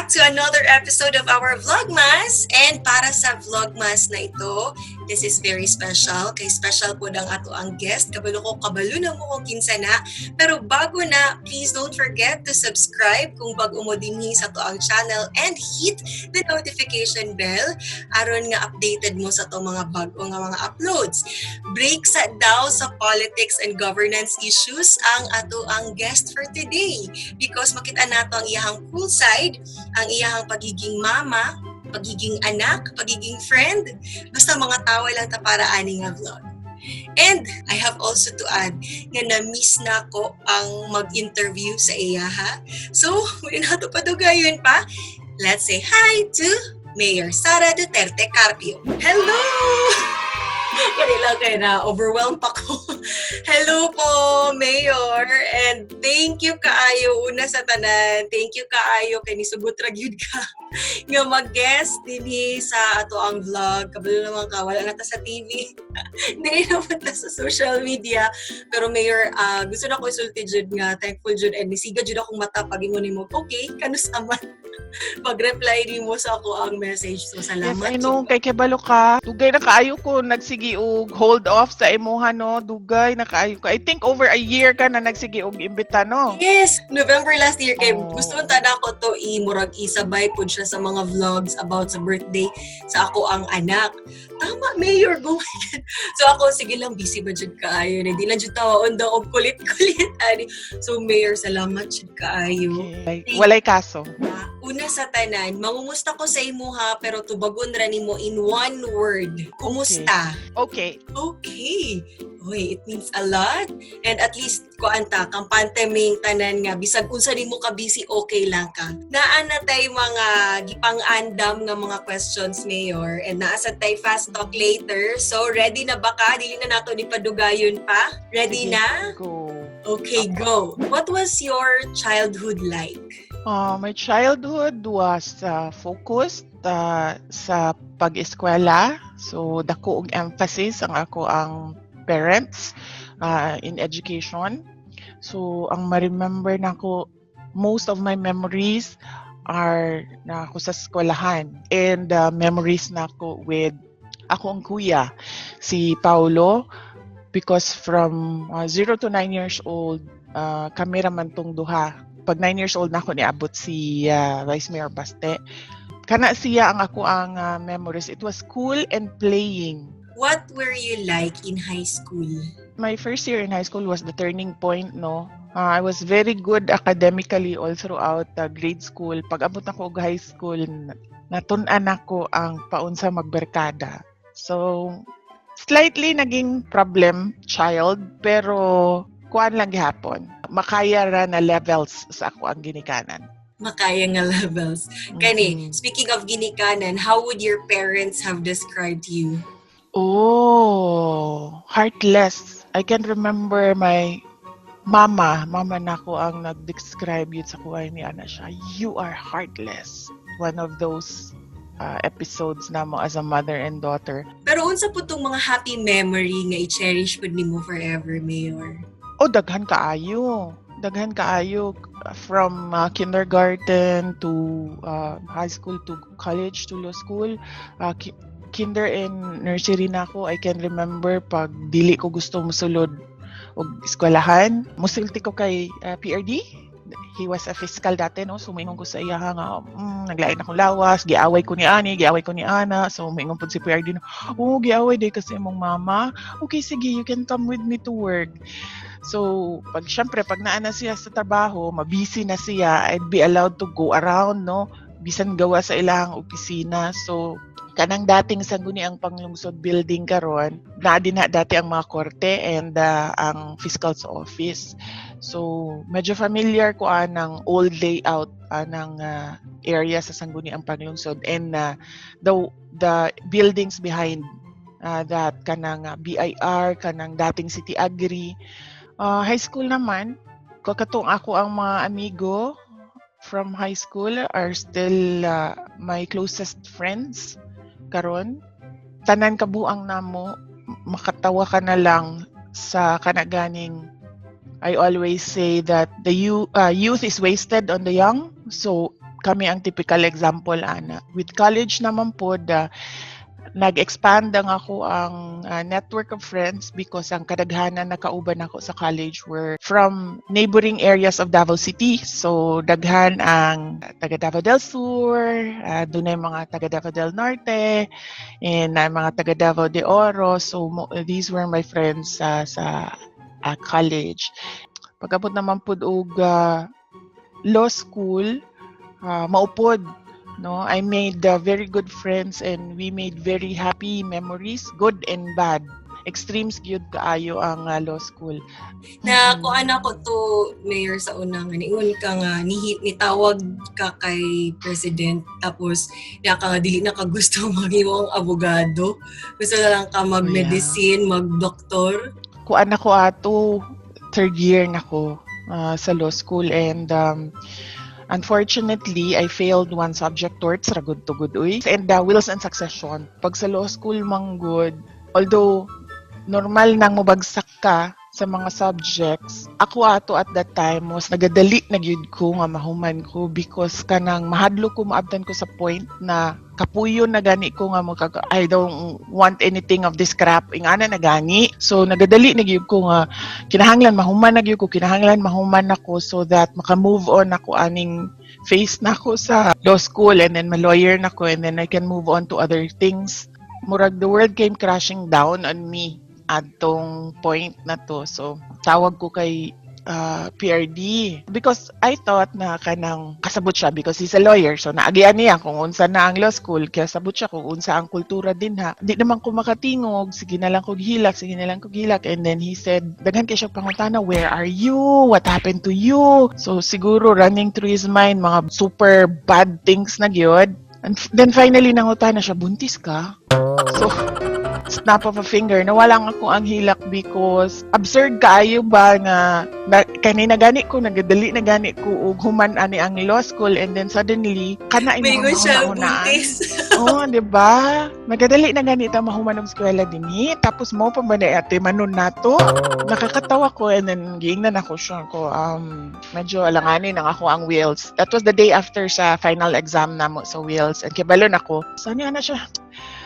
back to another episode of our Vlogmas. And para sa Vlogmas na ito, this is very special. Kay special po ng ato ang guest. Kabalo na mo kung kinsa na. Pero bago na, please don't forget to subscribe kung bago mo dinhi sa to ang channel and hit the notification bell aron nga updated mo sa to mga bago nga mga uploads. Break sa daw sa politics and governance issues ang ato ang guest for today. Because makita nato ang iyahang cool side, ang iyahang pagiging mama, pagiging anak, pagiging friend, basta mga tawa lang ta para ani nga vlog. And I have also to add nga na-miss na ko ang mag-interview sa iyaha. So, muli na ito padugayon pa. Let's say hi to Mayor Sara Duterte Carpio. Hello! Kanila kayo na, overwhelmed pa ko. Hello po, Mayor. And thank you kaayo una sa tanan. Thank you kaayo kay nisugot ra gyud ka nga mag-guest dinhi sa ato ang vlog. Kabalo naman ka, wala na ta sa TV. Hindi naman ta sa social media. Pero Mayor, gusto na ko isulti jud nga thankful jud and nisiga jud akong mata pag ingon nimo. Okay, kanus aman. Pag-reply ni mo sa ako ang message. So, salamat. Yes, I know. Kay Kebalo ka. Dugay na kaayo ko. Nagsigi og hold off sa imuha, no? Dugay na kaayo ko. I think over a year ka na nagsigi og imbita, no? Yes! November last year. Kay gusto nung tada ko to murag isabay po siya sa mga vlogs about sa birthday sa ako ang anak. Tama, Mayor. Go ahead. So ako, sige lang, busy ba dyan kaayo? Hindi lang dyan tawaon daw og kulit-kulit. So, Mayor, salamat dyan kaayo. Okay. Walay kaso. Una sa tanan, mangumusta ko sa imuha pero tubagon ra nimo in one word. Kumusta? Okay. Okay. Uy, it means a lot. And at least, kuanta, kampante ming tanan nga, bisag unsa nimo ka busy, okay lang ka. Naa na tay mga gipang-andam nga mga questions, Mayor. And naa sa tay fast talk later. So, ready na ba ka? Dili na nato ni padugayon pa? Ready na? Go. Okay, go. What was your childhood like? My childhood was focused sa pag-eskwela. So, dako og emphasis ang ako ang parents in education. So, ang ma-remember na ko, most of my memories are na ako sa eskwelahan. And memories na ako with ako ang kuya, si Paulo. Because from 0 to 9 years old, kami raman tong duha. Pag 9 years old na ako, niabot si Vice Mayor Baste. Kana siya ang ako ang memories. It was school and playing. What were you like in high school? My first year in high school was the turning point, no? I was very good academically all throughout grade school. Pag abot ako og high school, natun-an ako ang paunsa magbarkada. So, slightly naging problem child, pero kuan lang gihapon. Makaya ra na levels sa ako ang ginikanan. Makaya nga levels. Kani, speaking of ginikanan, how would your parents have described you? Oh, heartless. I can remember my mama na ko ang nag-describe yun sa kuha ni Ana siya. You are heartless. One of those episodes na mo as a mother and daughter. Pero unsa po tong mga happy memory nga i-cherish pud nimo forever, Mayor? Oh, daghan kaayo. Daghan kaayo from kindergarten to high school to college to law school. Kinder and nursery na ako. I can remember pag dili ko gusto musulod og eskwelahan. Musulti ko kay PRD. He was a fiscal dati, no? So, maingon ko sa iya nga, naglain akong lawas, giaway ko ni Ani, giaway ko ni Ana. So, maingon po si PRD, giaway day kasi mong mama. Okay, sige, you can come with me to work. So, syempre, pag naana siya sa trabaho, mabisi na siya, I'd be allowed to go around, no? Bisan gawa sa ilang opisina. So, kanang dating sangguniang panglungsod building karon, na din na dati ang mga korte and ang fiscal's office. So, medyo familiar ko ng old layout ng area sa sangguniang panglungsod and the buildings behind that kanang BIR, kanang dating City Agri. High school naman, kakatong ako ang mga amigo from high school are still my closest friends karon. Tanan kabuang namo, makatawa ka na lang sa kanaganing. I always say that the youth is wasted on the young. So kami ang typical example ana. With college naman po nag-expand ang ako ang network of friends because ang kadaghanan nakauban ako sa college were from neighboring areas of Davao City. So daghan ang taga Davao del Sur, dunay mga taga Davao del Norte, and mga taga Davao de Oro. So these were my friends sa college. Pagkabot naman pud og law school, maupod. No, I made very good friends and we made very happy memories, good and bad. Extremes gyud kaayo ang law school. Na kuan ako to mayor sa unang ingon ka nga nitawag ka kay president tapos ya ka nga dili na ka gusto maging abogado. Gusto na lang ka mag-medicine, mag-doktor. Kuan ako ato third year nako sa law school and unfortunately, I failed one subject towards ragud to good and wills and succession. Pag sa law school manggod, although normal nang mabagsak ka sa mga subjects, ako ato at that time was nagadali na gyud ko nga mahuman ko because kanang mahadlo ko maabtan ko sa point na kapuyo na gani ko nga I don't want anything of this crap ingana na gani. So nagadali na gyud ko nga kinahanglan mahuman na gyud ko, kinahanglan mahuman ako so that maka-move on ako aning face na ako sa law school and then ma-lawyer na ko and then I can move on to other things. Murag the world came crashing down on me atong point na to. So tawag ko kay PRD because I thought na kanang kasabot siya because he's a lawyer. So naagian niya kung unsa na ang law school kaya sabot siya kung unsa ang kultura din ha. Di naman ko makatingog, sige na lang kog hilak and then he said daghan kay siya pangutana, where are you? What happened to you? So siguro running through his mind mga super bad things na gyud. And then finally nangutana siya, buntis ka? So snap of a finger, nawalan ako ang hilak because absurd kaayo ba na kanina gani ko, nagadali na gani ko og human ani ang law school and then suddenly kana may imong siya mauna. buntis. Oh, di ba? Nagadali na gani ta mahuman og eskwela dinhi tapos mo pa ba na ate manon nato. Nakakatawa ko and then giingnan ako siya ko medyo alanganin ang ako ang wheels. That was the day after sa final exam namo sa wheels and kibalon ako. Saan na siya?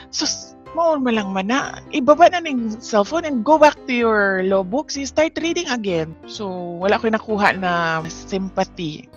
Sus, mo lang mana, ibaba na ng cellphone and go back to your law books, you start reading again. So, wala ko nakuha na sympathy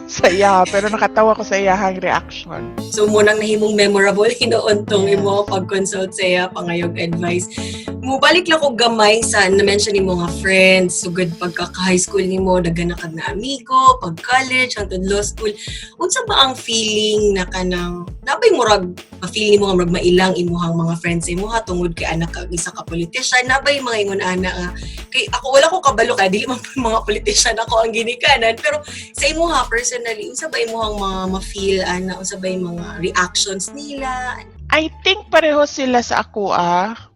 sa iya, pero nakatawa ko sa iyahang reaction. So, munang nahimong memorable hinoontong imo pag-consult sa iya, pangayog advice. Mubalik lang ko gamay sa na-mention ni mo nga friends, sugod pagka-high school ni mo, dagan na kag na amigo, pag-college, hangtod law school. Unsa ba ang feeling na kanang, nabay murag, ma-feel ni mo nga murag mailang imuhang mga friends imo ha, tungod kay anak ka isa ka politician, nabay mga ingon ana nga, kay ako wala ko kabalo kay dili man mga politician ako ang ginikanan, pero sa imo ha, personally, unsa ba imuhang mga ma-feel ana, unsa ba yung mga reactions nila? I think pareho sila sa ako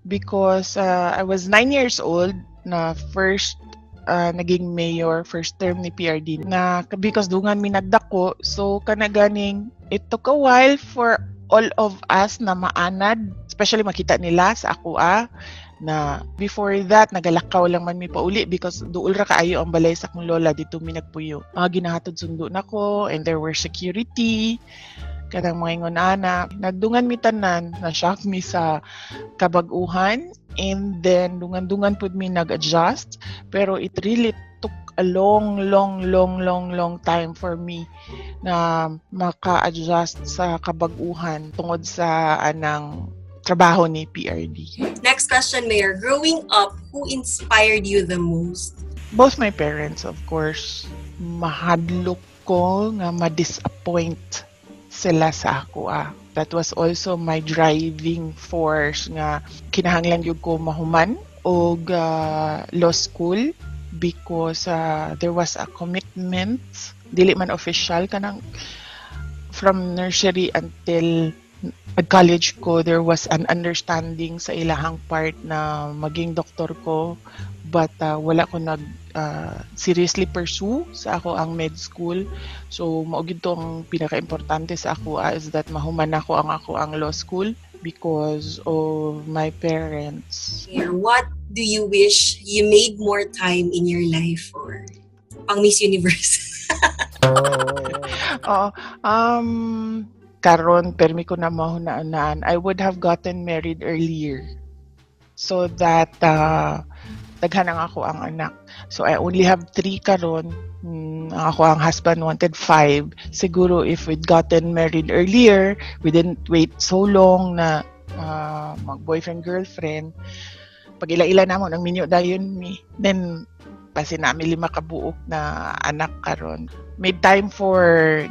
because I was 9 years old na first naging mayor, first term ni PRD na because dungan mi nagdako, so kanaganing it took a while for all of us na maanad, especially makita nila sa ako na before that nagalakaw lang man mi pauli because duol ra kaayo ang balay sa akong lola dito mi nagpuyo. Ginahatod sundo nako and there were security kanang mga ingon ana, nagdungan mi tanan, na-shock mi sa kabag-uhan and then dungan-dungan pud mi nag-adjust, pero it really took a long time for me na maka-adjust sa kabag-uhan tungod sa anang trabaho ni PRD. Next question, Mayor. Growing up, who inspired you the most? Both my parents, of course. Mahadlok ko nga ma-disappoint sila sa ako That was also my driving force nga kinahanglan gyud ko mahuman og law school because there was a commitment, dili man official kanang from nursery until college ko, there was an understanding sa ilahang part na maging doktor ko, but wala ko seriously pursue sa ako ang med school. So mao gid tong pinaka-importante sa ako is that mahuman ako ang law school because of my parents. What do you wish you made more time in your life for pang Miss Universe? Oo. Karon permi ko na mahunaan, I would have gotten married earlier so that daghan ang ako ang anak. So I only have 3 karon. Ang ako ang husband wanted 5. Siguro if we'd gotten married earlier, we didn't wait so long na mag-boyfriend, girlfriend. Pag ila-ila na mo, nang minyo dayon mi. Then, pasi namin 5 kabuok na anak karon. Made time for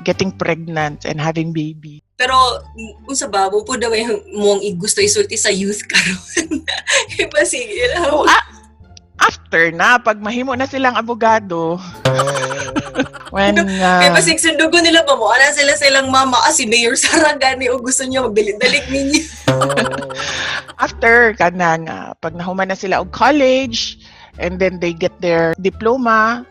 getting pregnant and having baby. Pero unsa ba mo po daw mong gusto isulti sa youth karon? Iba sige lang. So, after na, pag mahimo na silang abogado, when Kaya pasig sundugo nila ba mo? Ana sila silang mama si Mayor Sara gani o gusto niya magdalik-dalik ninyo. After kanang pag nahuman na sila og college and then they get their diploma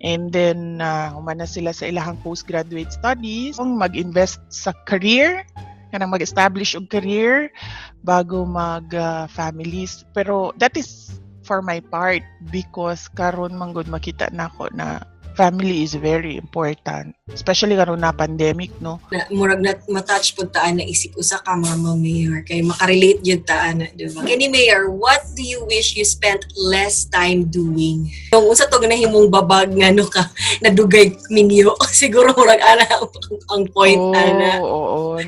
and then human na sila sa ilahang postgraduate studies, mag-invest sa career, kanang mag-establish og career bago mag-families. Pero that is for my part because karon man gud makita nako na family is very important, especially karon na pandemic, no? Murag na matouch pud taan na isip usa ka mama Mayor kay makarelate jud taan na, di ba? Kani Mayor, what do you wish you spent less time doing? Kung unsa to nahimong babag nga no ka nadugay minyo, siguro murag ana ang point ana. Oo,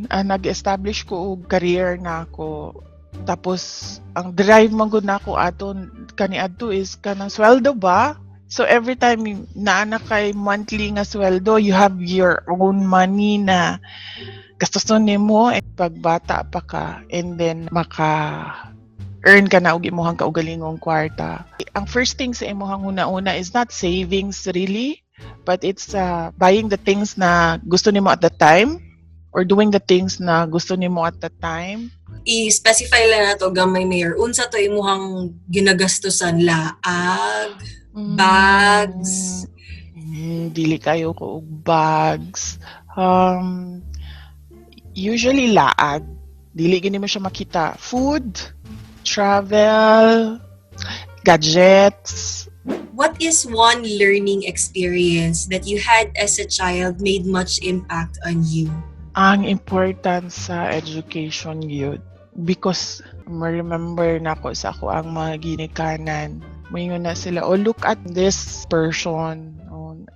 nag-establish ko og career na ako. Tapos ang drive man gud nako aton kaniadto is kanang sweldo ba? So every time na kay monthly nga sweldo, you have your own money na gastuson nimo pag bata pa ka and then maka-earn ka na og imong kaugalingong kwarta. Ang first thing sa imong una-una is not savings really, but it's buying the things na gusto nimo at the time or doing the things na gusto nimo at the time. I-specify lang nato gamay Mayor, unsa to imong ginagastusan laag? Bags. Dili kayo ko og bags. Usually laag. Dili gini mo siya makita. Food, travel, gadgets. What is one learning experience that you had as a child made much impact on you? Ang importance sa education yun. Because ma-remember na ko sa ako ang mga ginikanan. Mayroon na sila, look at this person.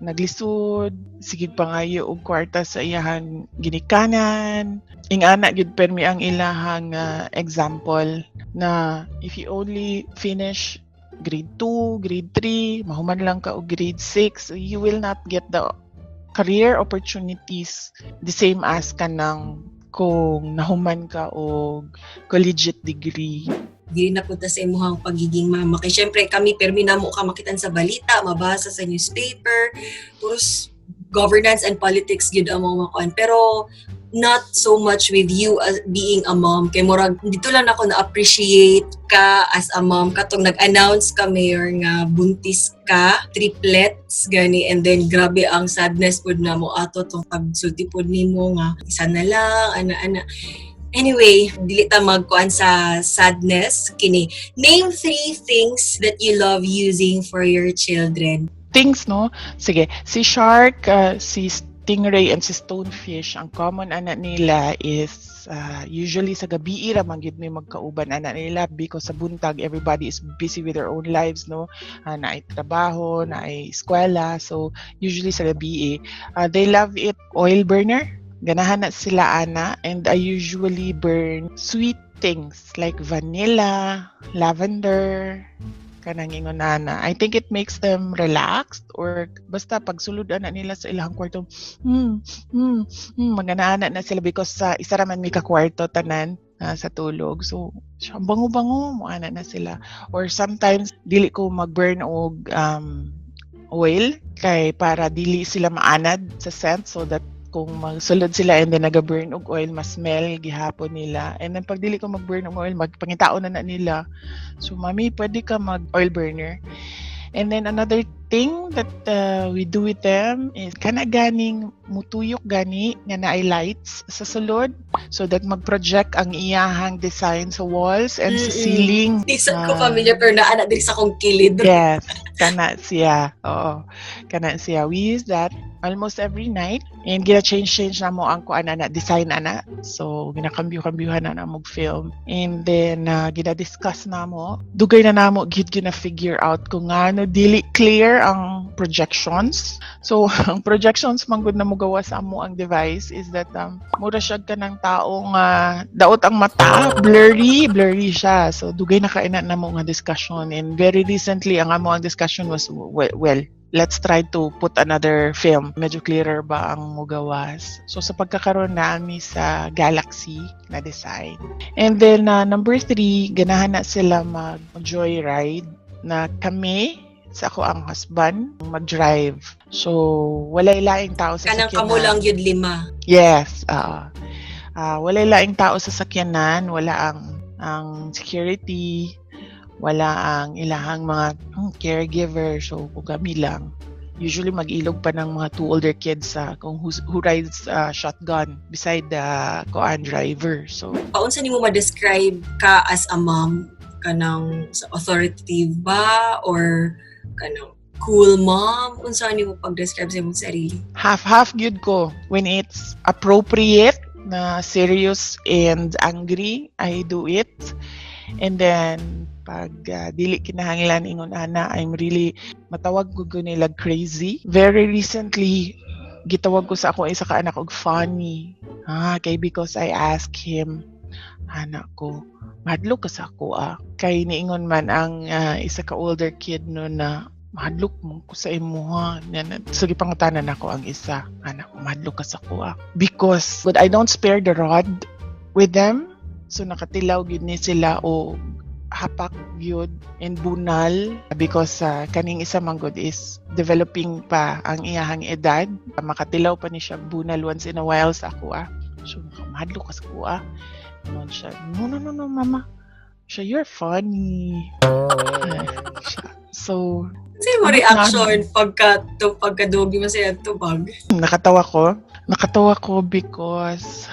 Naglisod, sigig pangayo og kwarta sa iyahang ginikanan. Ingana gyud permi ang ilahang example na if you only finish grade 2, grade 3, mahuman lang ka og grade 6, you will not get the career opportunities the same as kanang kung nahuman ka og collegiate degree. Dili na punta sa imuhang pagiging mama. Kay syempre kami permi namo ka makitan sa balita, mabasa sa newspaper, puros governance and politics gyud ang mga kuan. Pero not so much with you as being a mom. Kay murag dito lang ako na-appreciate ka as a mom. Katong nag-announce ka Mayor nga buntis ka, triplets gani, and then grabe ang sadness pud namo ato tong pagsulti pud nimo nga isa na lang ana. Anyway, dili ta magkuan sa sadness kini. Name 3 things that you love using for your children. Things, no? Sige, si shark, si stingray, and si stonefish, ang common anak nila is usually sa gabi ra man gid may magkauban anak nila because sa buntag everybody is busy with their own lives, no? Na ay trabaho, na ay eskwela, so usually sa gabi they love it oil burner. Ganahan na sila ana, and I usually burn sweet things like vanilla, lavender, kanang ingon ana. I think it makes them relaxed or basta pagsulod ana nila sa ilang kwarto. Maganahan na sila because isa ra man mi ka kwarto tanan sa tulog. So bango-bango mo ana na sila. Or sometimes dili ko mag-burn og oil kay para dili sila maanad sa scent, so that kung magsulod sila and then naga-burn og oil, mas smell gihapon nila. And then pag dili ko mag-burn og oil, magpangitaon na nila. So mami, pwede ka mag-oil burner. And then another thing that we do with them is kana ganing mutuyok gani nga naay lights sa sulod so that mag-project ang iyahang design sa walls and sa ceiling. Isang ko familiar pero naana diri sa kong kilid. Yes, kana siya. Oo. Kana siya. We use that almost every night. And gina-change na mo ang kuan na design ana. So ginakambyo-kambyuhan na mo film. And then gina-discuss na mo. Dugay na namo gid gina-figure out kung ano dili clear ang projections. So ang projections man gud na mo gawa sa amo ang device is that mura siya ka ng taong daot ang mata, blurry siya. So dugay na kaina na mo nga discussion. And very recently ang amo ang discussion was well, let's try to put another film. Medyo clearer ba ang mugawas. So sa pagkakaroon namin sa Galaxy na design. And then number 3, ganahan na sila mag-joyride na kami sa ako ang husband mag-drive. So walay laing tao sa Kanang sakyanan. kamo lang yun 5. Yes. Walay laing tao sa sakyanan. Wala ang security. Wala ang ilahang mga caregiver. So, kung kami lang, usually mag-ilog pa ng mga 2 older kids who rides shotgun beside the driver. So, Paunsa nimo ma-describe ka as a mom? Kanang authoritative ba? Or kanang cool mom? Unsa nimo pag-describe sa imong sarili? half good ko. When it's appropriate na serious and angry, I do it. And then, pag dili kinahanglan ingon ana, I'm really matawag ko nila crazy. Very recently gitawag ko sa ako isa ka anak og funny. Kay because I asked him, anak ko, madlok ka sa ako Kay niingon man ang isa ka older kid no na madlok mo ko sa imuha. Sige pangutanan ako ang isa, anak ko, madlok ka sa ako Because but I don't spare the rod with them. So nakatilaw gyud ni sila o hapak gyud and bunal because kaning isa man gud is developing pa ang iyahang edad. Makatilaw pa ni siya bunal once in a while sa ako So madlo ka sa ako Naman siya, no mama. Siya, you're funny. So Kasi mo reaction pagkadogi mo sa tubag? Nakatawa ko because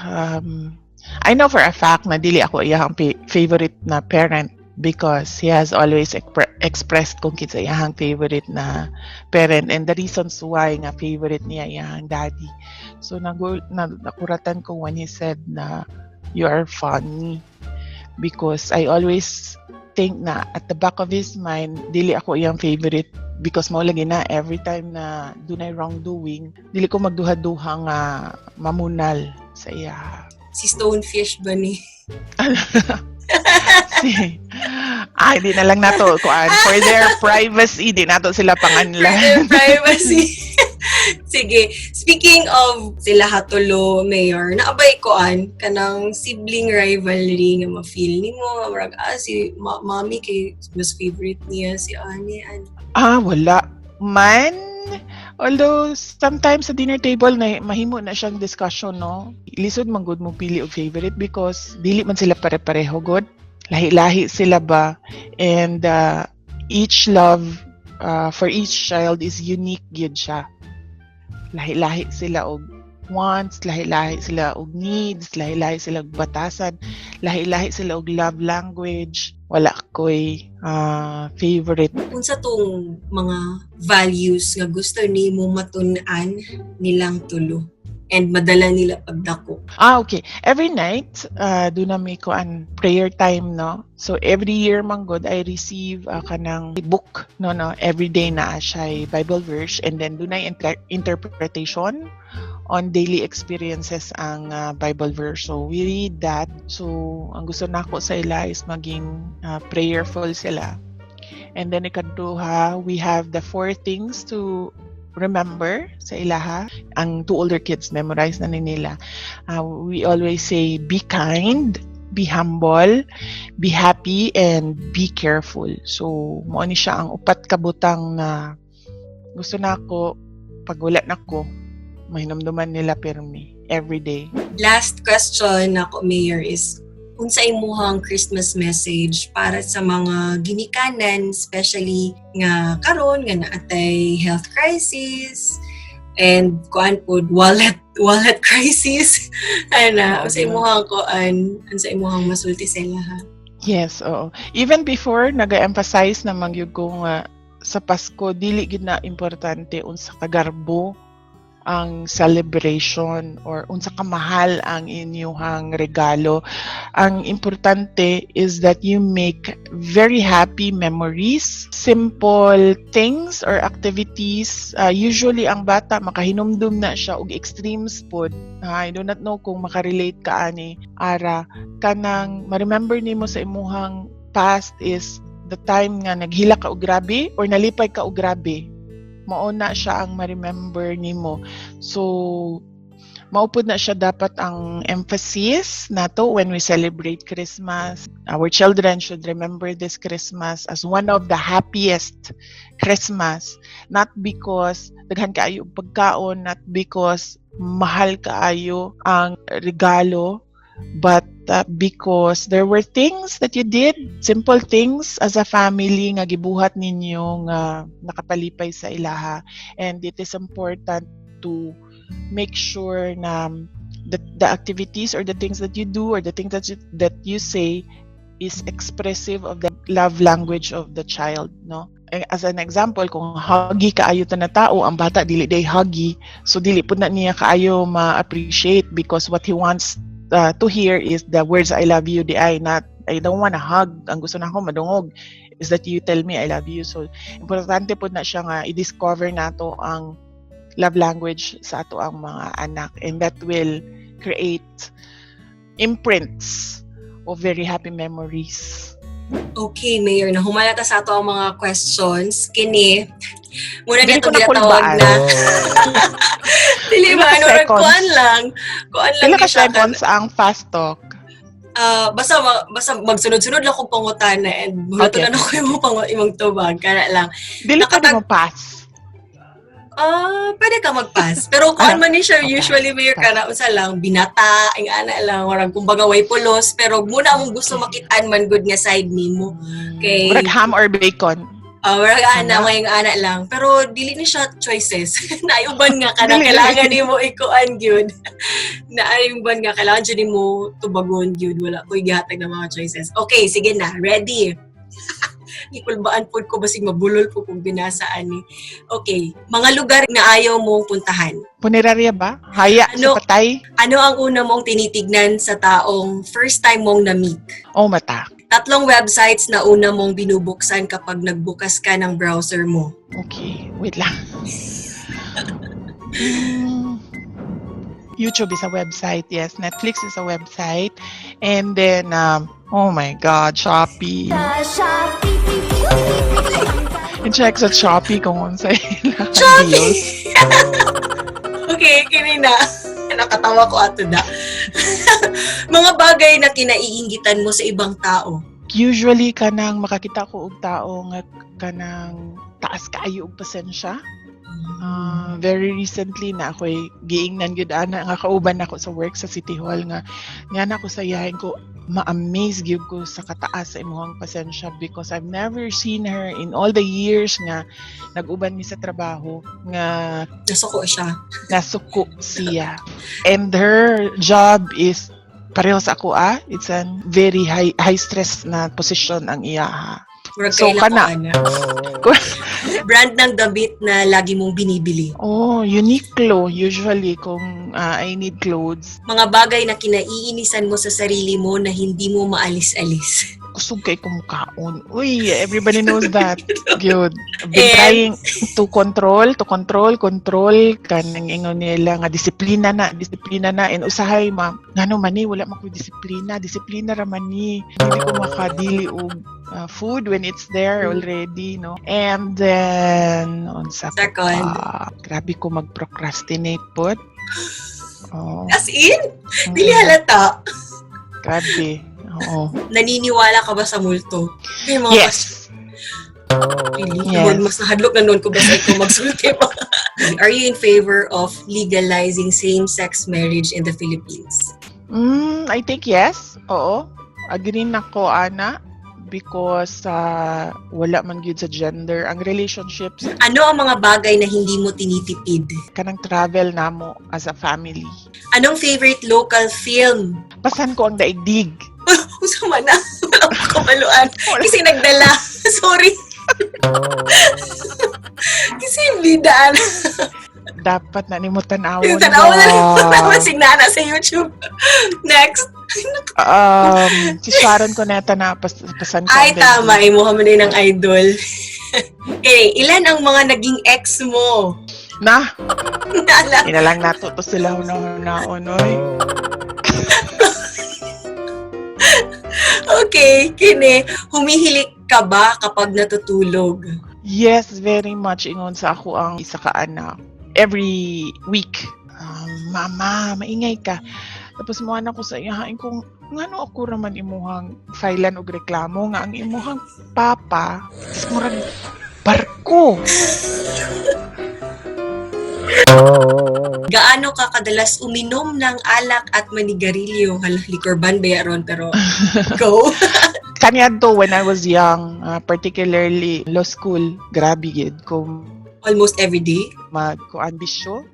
I know for a fact na dili ako iyahang favorite na parent because he has always expressed kung kinsa iyahang favorite na parent and the reasons why nga favorite niya iyahang daddy. So nakuratan ko when he said na you are funny because I always think na at the back of his mind dili ako iyang favorite because mao lagi na every time na dunay wrongdoing dili ko magduha-duha nga mamunal sa iya. Si Stonefish ba ni? Di na lang nato kuan for their privacy, di nato sila panganlan. For their privacy. Sige, speaking of sila hatulo mayor, naabay koan kanang sibling rivalry nga ma-feel nimo, murag si mommy kay mas favorite niya si Ani. Wala man. Although sometimes sa dinner table na mahimo na siyang discussion no. Lisod man gud mo pili og favorite because dili man sila pare-pareho gud. Lahi-lahi sila ba and each love for each child is unique gyud siya. Lahi-lahi sila og wants, lahi-lahi sila og needs, lahi-lahi sila og batasan, lahi-lahi sila og love language. Wala ko'y favorite. Unsa tong mga values nga gusto nimo matun-an nilang tulo and madala nila pagdako? Okay. Every night, do na may kuan prayer time, no? So, every year, manggod, I receive kanang book, no? Every day na siya Bible verse and then do na interpretation on daily experiences ang Bible verse. So, we read that. So, ang gusto nako sa ila is maging prayerful sila. And then, ikaduha, we have the 4 things to remember sa ilaha. Ang 2 older kids, memorize na nila. We always say, be kind, be humble, be happy, and be careful. So, mo ni siya ang upat kabutang na gusto nako pag wala nako mahinumduman nila permi every day. Last question nako, Mayor, is unsa imuhang Christmas message para sa mga ginikanan, especially nga karon nga naatay health crisis and kuan pod wallet crisis. Unsa imuhang masulti sa ilaha? Yes, oo. Even before naga-emphasize na mangyud ko nga sa Pasko dili gid na importante unsa ka garbo ang celebration or unsa kamahal ang inyong regalo. Ang importante is that you make very happy memories, simple things or activities. Usually ang bata makahinumdum na siya og extreme sport. I do not know kung makarelate ka ani ara kanang ma-remember nimo sa imuhang past is the time nga naghila ka og grabe or nalipay ka og grabe. Mauna siya ang ma-remember nimo. So, maupod na siya dapat ang emphasis nato when we celebrate Christmas. Our children should remember this Christmas as one of the happiest Christmas. Not because daghan kaayo og pagkaon, not because mahal kaayo ang regalo, but because there were things that you did, simple things as a family nga gibuhat ninyo nga nakapalipay sa ilaha. And it is important to make sure na the activities or the things that you do or the things that you say is expressive of the love language of the child, no? As an example, kung huggy kaayo ta na tao, ang bata dili day huggy, so dili pud na niya kaayo ma-appreciate because what he wants to hear is the words I love you, not I don't want to hug. Ang gusto na ako madungog is that you tell me I love you. So importante po na siya nga i-discover nato ang love language sa ato ang mga anak, and that will create imprints of very happy memories. Okay, Mayor, nahumalata sa ato ang mga questions. Kini, muna Dili dito ko na ginatawag kulbaan. na. Dili ba? Pila ka Ano, seconds? kuan lang. Pila ka siya. seconds ang fast talk? Basta magsunod-sunod lang kong pangutana and mulato Okay. na ako imong tubag. Kana lang. Dili ka mo pass. Pwede ka mag-pass. Pero kung man ni siya, Okay. usually mayor ka na, unsa lang, binata, ang ana lang, warang kumbaga way pulos, pero muna among gusto makitaan man good nga side nimo. Okay. Murag ham or bacon. Warang ana, Ana. may ana lang. Pero dili ni siya choices. Naayuban nga ka na, Dili. kailangan nimo ikuan gyud. Naayuban nga, kailangan dyan nimo tubagon gyud. Wala ko igihatag ng mga choices. Okay, sige na. Ready? Ikulbaan po ko basig mabulol po kung binasaan ni. Okay, mga lugar na ayaw mong puntahan. Punerarya ba? Haya Ano? sa patay? Ano ang una mong tinitignan sa taong first time mong na-meet? O mata. 3 websites na una mong binubuksan kapag nagbukas ka ng browser mo. Okay, wait lang. YouTube is a website, yes. Netflix is a website. And then, oh my God, Shopee. I-check sa Shopee kung unsa ilang deals. Okay, kini na. Nakatawa ko ato da. Mga bagay na kinaiinggitan mo sa ibang tao. Usually, kanang makakita ko og tao nga kanang taas kaayo og pasensya. Very recently na ako'y giingnan gyud ana nga kauban ako sa work sa City Hall nga na ako sayahin ko ma-amaze gyud ko sa kataas sa imong pasensya because I've never seen her in all the years nga nag-uban mi sa trabaho nga Nasuko siya. nasuko siya. And her job is pareho sa ako it's a very high stress na position ang iya. Murag So, kaila kana. ko, ana. Brand ng damit na lagi mong binibili. Oh, Uniqlo usually kung I need clothes. Mga bagay na kinaiinisan mo sa sarili mo na hindi mo maalis-alis. Kusog kay kumukaon. Uy, everybody knows that. Good. I've been And- trying to control kanang ingon nila nga disiplina na and usahay ngano man ni wala man ko disiplina ra man ni dili ko makadili og food when it's there already, no? And then unsa Second. grabe ko mag-procrastinate pod. Oh, As in, dili halata. grabe. Oo. Naniniwala ka ba sa multo? May mga Yes. Really? Yes. Mas nahadlok na noon ko ba sa ikaw magsulti pa? Are you in favor of legalizing same-sex marriage in the Philippines? I think yes. Oo. Agree na ko, Ana. Because wala man gyud sa gender. Ang relationships, Ano ang mga bagay na hindi mo tinitipid? kanang travel namo as a family. Anong favorite local film? Pasan ko ang daigdig. Usama na. Wala ko kamaluan. Kasi nagdala. Sorry. Kasi bidaan. dapat na nimo tanawon. Yung tanaw na lang signana sa YouTube. Next. Si Sharon Cuneta na pasan ko. Ay, tama. Imuha mo na ng idol. Okay, ilan ang mga naging ex mo? Na? Naalala. Inalang natuto sila na-onoy. Okay, kini, humihilik ka ba kapag natutulog? Yes, very much. Ingon sa ako ang isa ka anak. Every week, Mama, maingay ka. Tapos mo anak ko sa iyahain kung ngano ako raman imuhang filean og reklamo nga ang imuhang papa is murag barko. Gaano ka kadalas uminom ng alak at manigarilyo? Hala, liquor ban ba yaron? Pero go. Kanyadto when I was young, particularly law school, grabe gid ko Almost every day? magko-ambisyo.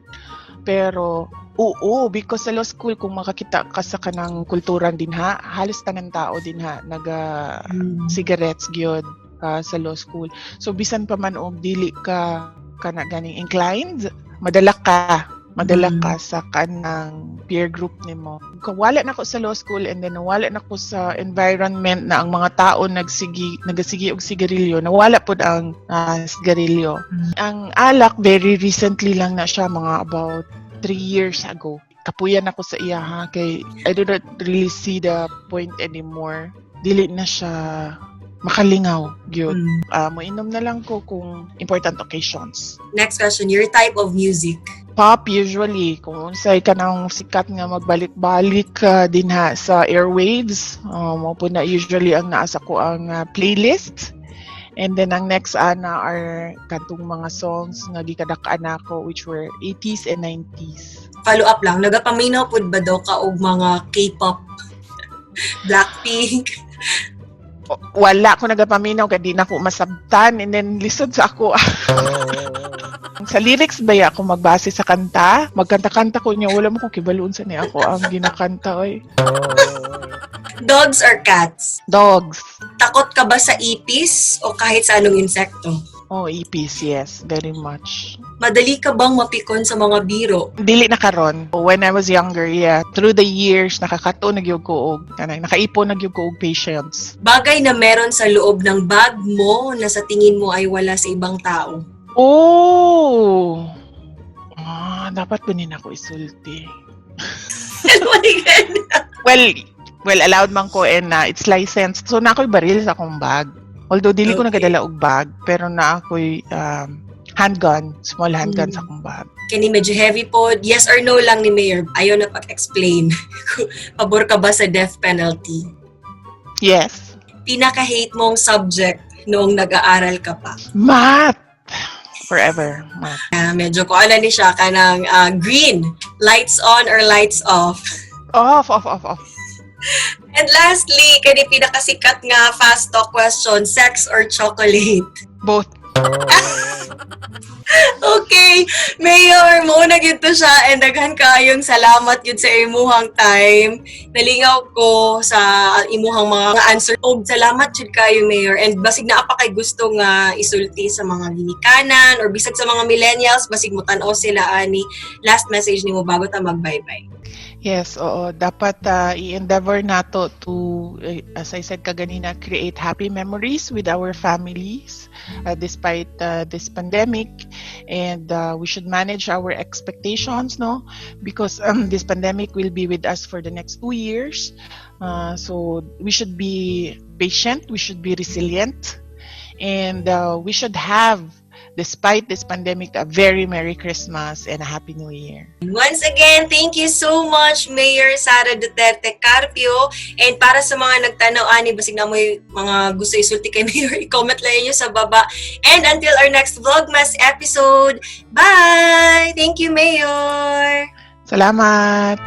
Pero oo, because sa law school kung makakita ka sa kanang kulturan din halos tanan tao din naga cigarettes gyud sa law school. So bisan pa man og dili ka kana ganing inclined, madala ka sa kanang peer group nimo. Wala na ko sa law school and then wala na ko sa environment na ang mga tao nagasigi og sigarilyo, nawala pud ang sigarilyo. Ang alak very recently lang na siya, mga about 3 years ago. Kapuyan ako sa iya kay I do not really see the point anymore. Dili na siya makalingaw gyud. Moinom na lang ko kung important occasions. Next question, your type of music? Pop usually, kung unsay kanang sikat nga magbalik-balik din sa airwaves, mo po na usually ang naasa ko ang playlist. And then ang next are kantong mga songs nga gikadakaan nako which were 80s and 90s. Follow up lang, nagapaminaw pud ba daw ka og mga K-pop? Blackpink? Wala ko nagapaminaw kay di na ko masabtan and then lisod sa ako. Sa lyrics ba ako magbase sa kanta? Magkanta-kanta ko niya, wala mo ko kibaluon sa niya ako ang ginakanta oy. Dogs or cats? Dogs. Takot ka ba sa ipis o kahit sa anong insekto? Oh, ipis, yes, very much. Madali ka bang mapikon sa mga biro? Dili na karon. When I was younger, yeah, through the years nakakato nagyug ko og nakaipon nagyug ko og patience. Bagay na meron sa loob ng bag mo na sa tingin mo ay wala sa ibang tao? Oh! Dapat kunin ako isulti. Well, allowed man ko and it's licensed. So na ako'y baril sa akong bag. Although dili ko nagadala og bag, pero na ako'y handgun, small handgun sa akong bag. Kani medyo heavy po. Yes or no lang ni Mayor. Ayaw na pag-explain. Pabor ka ba sa death penalty? Yes. Pinaka-hate mong subject noong nag-aaral ka pa? Math! Forever. Math. Medyo ko ala ni siya kanang green. Lights on or lights off? Off. And lastly, kani pinakasikat nga fast talk question, sex or chocolate? Both. Okay, Mayor, mauna gyud to siya and daghan kayong salamat gyud sa imuhang time. Nalingaw ko sa imuhang mga answer. Og salamat gyud kayo, Mayor. And basig na pa kay gusto nga isulti sa mga ginikanan or bisag sa mga millennials, basig mo tan-o sila ani. Last message nimo bago ta mag-bye-bye. Yes, oo. Dapat i-endeavor nato to, as I said kaganina, create happy memories with our families despite this pandemic. And we should manage our expectations, no? Because this pandemic will be with us for the next 2 years. So we should be patient, we should be resilient, and we should have, despite this pandemic, a very Merry Christmas and a Happy New Year. Once again, thank you so much, Mayor Sara Duterte Carpio. And para sa mga nagtanaw, ani, basig na mo mga gusto isulti kay Mayor, i-comment lang nyo sa baba. And until our next Vlogmas episode, bye! Thank you, Mayor! Salamat!